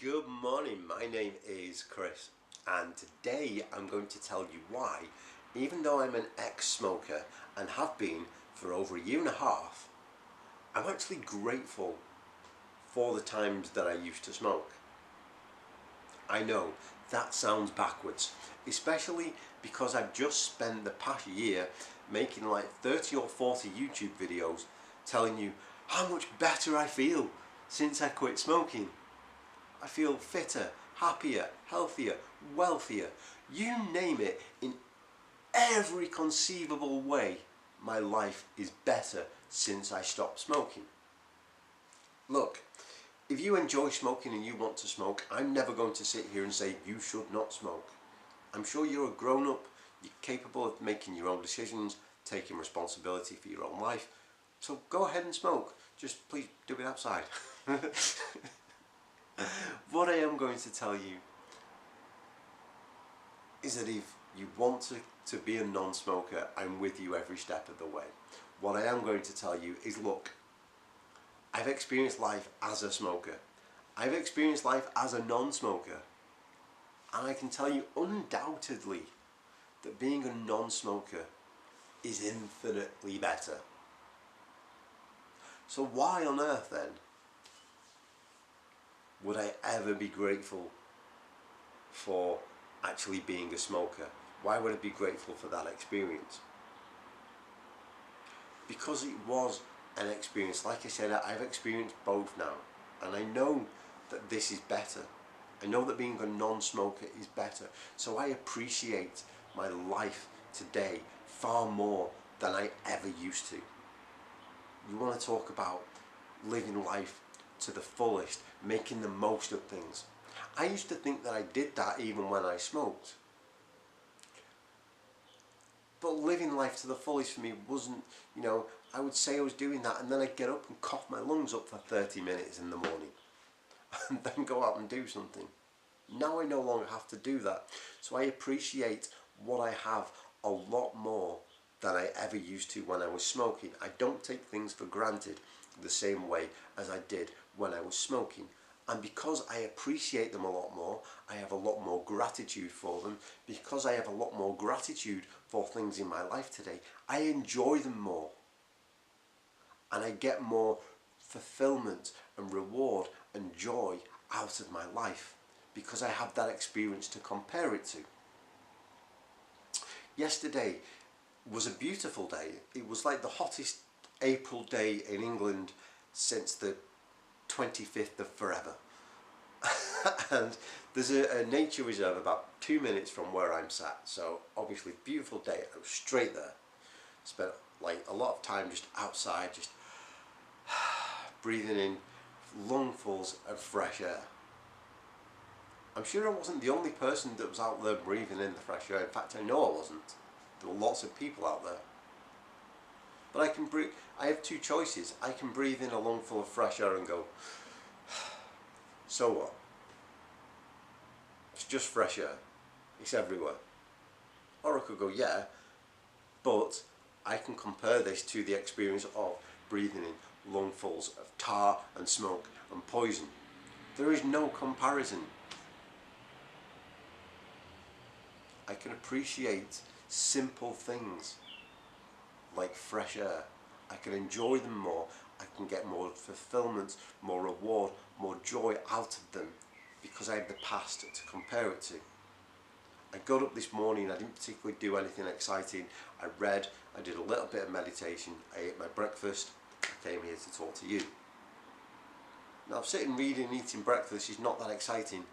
Good morning, my name is Chris and today I'm going to tell you why, even though I'm an ex-smoker and have been for over a year and a half, I'm actually grateful for the times that I used to smoke. I know that sounds backwards, especially because I've just spent the past year making like 30 or 40 YouTube videos telling you how much better I feel since I quit smoking. I feel fitter, happier, healthier, wealthier, you name it. In every conceivable way, my life is better since I stopped smoking. Look, if you enjoy smoking and you want to smoke, I'm never going to sit here and say you should not smoke. I'm sure you're a grown-up, you're capable of making your own decisions, taking responsibility for your own life, so go ahead and smoke. Just please do it outside. What I am going to tell you is that if you want to be a non-smoker, I'm with you every step of the way. What I am going to tell you is, look, I've experienced life as a smoker. I've experienced life as a non-smoker. And I can tell you undoubtedly that being a non-smoker is infinitely better. So why on earth then would I ever be grateful for actually being a smoker? Why would I be grateful for that experience? Because it was an experience. Like I said, I've experienced both now, and I know that this is better. I know that being a non-smoker is better. So I appreciate my life today far more than I ever used to. You want to talk about living life to the fullest, making the most of things. I used to think that I did that even when I smoked. But living life to the fullest for me wasn't, I would say I was doing that and then I'd get up and cough my lungs up for 30 minutes in the morning and then go out and do something. Now I no longer have to do that. So I appreciate what I have a lot more than I ever used to when I was smoking. I don't take things for granted the same way as I did when I was smoking. And because I appreciate them a lot more, I have a lot more gratitude for them. Because I have a lot more gratitude for things in my life today, I enjoy them more. And I get more fulfillment and reward and joy out of my life because I have that experience to compare it to. Yesterday was a beautiful day. It was like the hottest April day in England since the 25th of forever. And there's a nature reserve about 2 minutes from where I'm sat, so obviously beautiful day. I was straight there. Spent like a lot of time just outside, just breathing in lungfuls of fresh air. I'm sure I wasn't the only person that was out there breathing in the fresh air. In fact, I know I wasn't. There were lots of people out there. But I can breathe. I have two choices. I can breathe in a lungful of fresh air and go, so what? It's just fresh air. It's everywhere. Or I could go, yeah, but I can compare this to the experience of breathing in lungfuls of tar and smoke and poison. There is no comparison. I can appreciate simple things like fresh air. I can enjoy them more. I can get more fulfillment, more reward, more joy out of them because I have the past to compare it to. I got up this morning, I didn't particularly do anything exciting. I read, I did a little bit of meditation, I ate my breakfast, I came here to talk to you. Now sitting, reading, eating breakfast is not that exciting,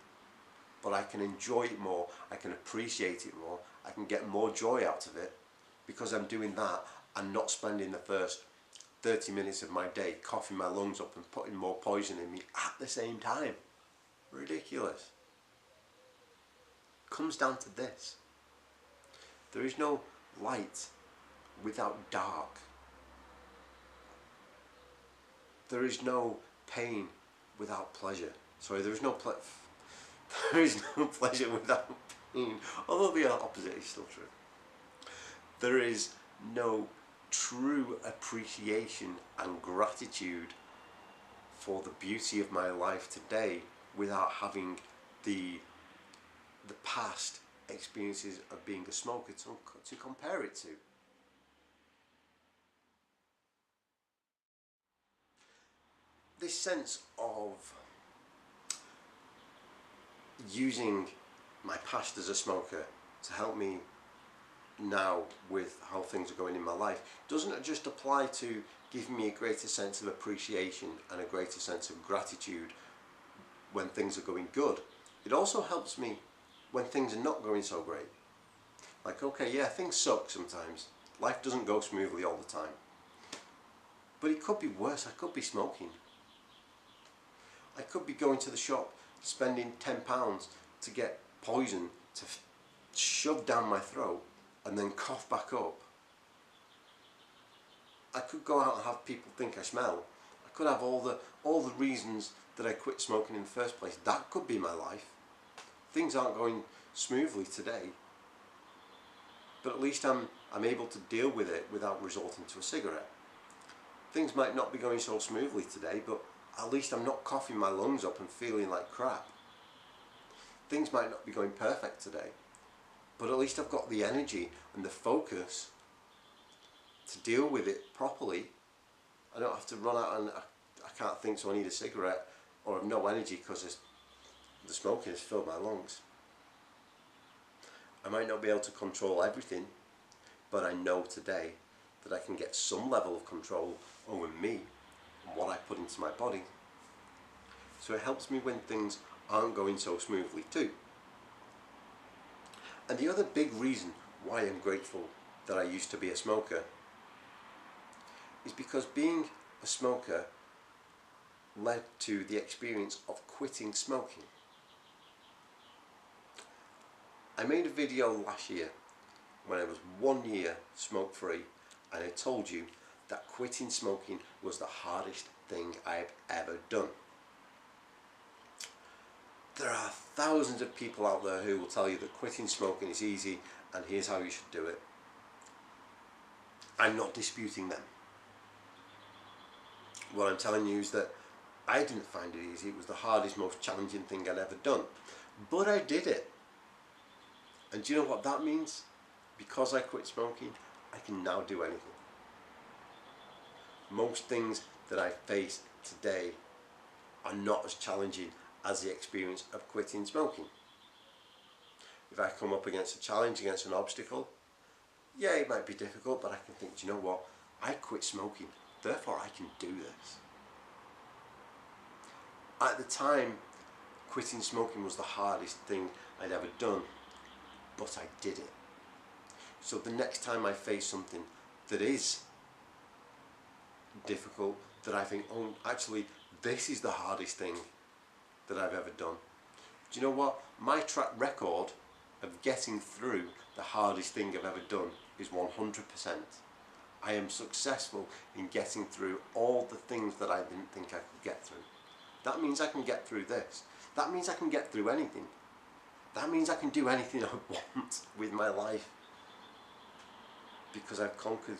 but I can enjoy it more, I can appreciate it more, I can get more joy out of it because I'm doing that and not spending the first 30 minutes of my day coughing my lungs up and putting more poison in me at the same time. Ridiculous. It comes down to this. There is no light without dark. There is no pain without pleasure. Sorry, there is no pleasure without pain, although the opposite is still true. There is no true appreciation and gratitude for the beauty of my life today without having the past experiences of being a smoker to compare it to. This sense of using my past as a smoker to help me now with how things are going in my life doesn't just apply to giving me a greater sense of appreciation and a greater sense of gratitude when things are going good. It also helps me when things are not going so great. Like, okay, yeah, things suck sometimes. Life doesn't go smoothly all the time. But it could be worse. I could be smoking. I could be going to the shop, spending £10 to get poison to shove down my throat and then cough back up. I could go out and have people think I smell. I could have all the reasons that I quit smoking in the first place. That could be my life. Things aren't going smoothly today, but at least I'm able to deal with it without resorting to a cigarette. Things might not be going so smoothly today, but at least I'm not coughing my lungs up and feeling like crap. Things might not be going perfect today, but at least I've got the energy and the focus to deal with it properly. I don't have to run out and I can't think, so I need a cigarette, or I've no energy because the smoking has filled my lungs. I might not be able to control everything, but I know today that I can get some level of control over me and what I put into my body. So it helps me when things aren't going so smoothly too. And the other big reason why I'm grateful that I used to be a smoker is because being a smoker led to the experience of quitting smoking. I made a video last year when I was 1 year smoke free, and I told you that quitting smoking was the hardest thing I've ever done. There are thousands of people out there who will tell you that quitting smoking is easy and here's how you should do it. I'm not disputing them. What I'm telling you is that I didn't find it easy. It was the hardest, most challenging thing I'd ever done. But I did it. And do you know what that means? Because I quit smoking, I can now do anything. Most things that I face today are not as challenging as the experience of quitting smoking. If I come up against a challenge, against an obstacle, yeah, it might be difficult, but I can think, do you know what? I quit smoking, therefore I can do this. At the time, quitting smoking was the hardest thing I'd ever done, but I did it. So the next time I face something that is difficult, that I think, oh, actually, this is the hardest thing that I've ever done. Do you know what? My track record of getting through the hardest thing I've ever done is 100%. I am successful in getting through all the things that I didn't think I could get through. That means I can get through this. That means I can get through anything. That means I can do anything I want with my life, because I've conquered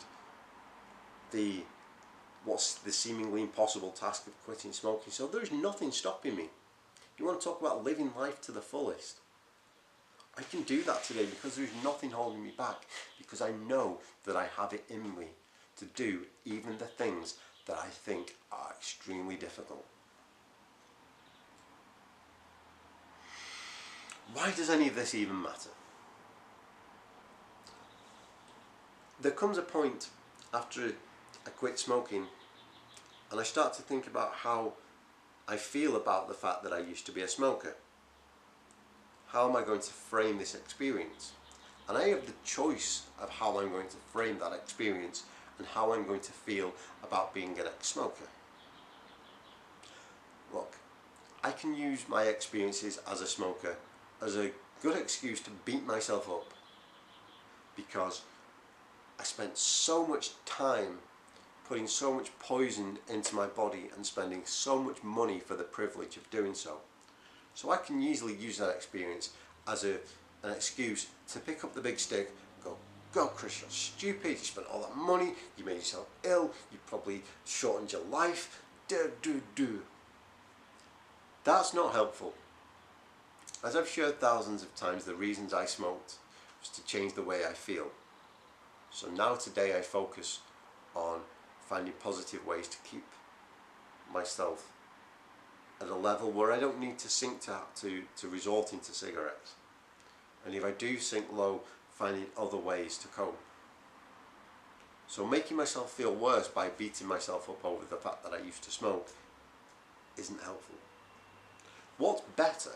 what's the seemingly impossible task of quitting smoking. So there's nothing stopping me. You want to talk about living life to the fullest? I can do that today because there's nothing holding me back, because I know that I have it in me to do even the things that I think are extremely difficult. Why does any of this even matter? There comes a point after I quit smoking and I start to think about how I feel about the fact that I used to be a smoker. How am I going to frame this experience? And I have the choice of how I'm going to frame that experience and how I'm going to feel about being an ex-smoker. Look, I can use my experiences as a smoker as a good excuse to beat myself up, because I spent so much time putting so much poison into my body and spending so much money for the privilege of doing so. So I can easily use that experience as an excuse to pick up the big stick and go, Chris, you're stupid, you spent all that money, you made yourself ill, you probably shortened your life, do. That's not helpful. As I've shared thousands of times, the reasons I smoked was to change the way I feel. So now today I focus on finding positive ways to keep myself at a level where I don't need to sink to resort into cigarettes. And if I do sink low, finding other ways to cope. So making myself feel worse by beating myself up over the fact that I used to smoke isn't helpful. What's better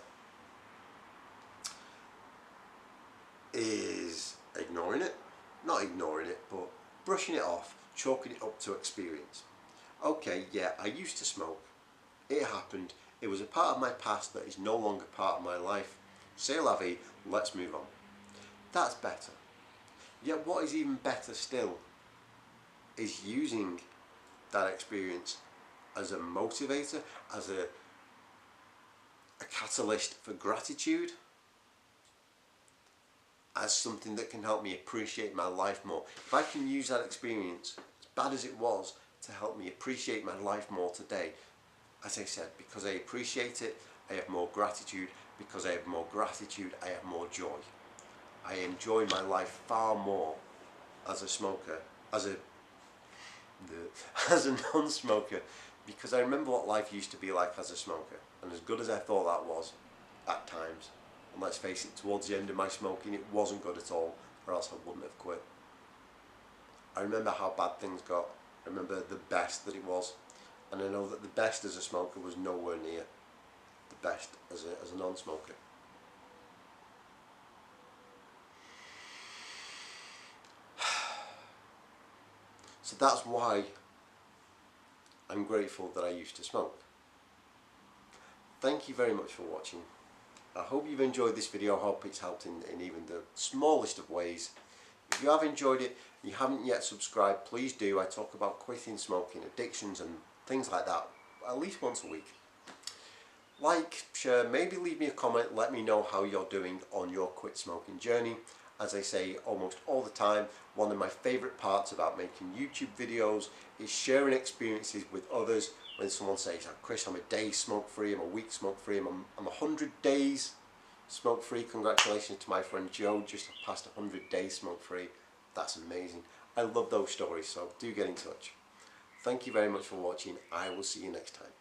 is ignoring it. Not ignoring it, but brushing it off, chalking it up to experience. Okay, yeah, I used to smoke. It happened. It was a part of my past that is no longer part of my life. C'est la vie, let's move on. That's better. Yet what is even better still is using that experience as a motivator, as a catalyst for gratitude, as something that can help me appreciate my life more. If I can use that experience, as bad as it was, to help me appreciate my life more today, as I said, because I appreciate it, I have more gratitude. Because I have more gratitude, I have more joy. I enjoy my life far more as a smoker, as a non-smoker, because I remember what life used to be like as a smoker, and as good as I thought that was at times, and let's face it, towards the end of my smoking it wasn't good at all, or else I wouldn't have quit. I remember how bad things got. I remember the best that it was, and I know that the best as a smoker was nowhere near the best as a non-smoker. So that's why I'm grateful that I used to smoke. Thank you very much for watching. I hope you've enjoyed this video. I hope it's helped in even the smallest of ways. If you have enjoyed it and you haven't yet subscribed, please do. I talk about quitting smoking, addictions and things like that at least once a week. Like, share, maybe leave me a comment, let me know how you're doing on your quit smoking journey. As I say almost all the time, one of my favourite parts about making YouTube videos is sharing experiences with others. When someone says, oh, Chris, I'm a day smoke free, I'm a week smoke free, I'm 100 days smoke free. Congratulations to my friend Joe, just past 100 days smoke free. That's amazing. I love those stories, so do get in touch. Thank you very much for watching. I will see you next time.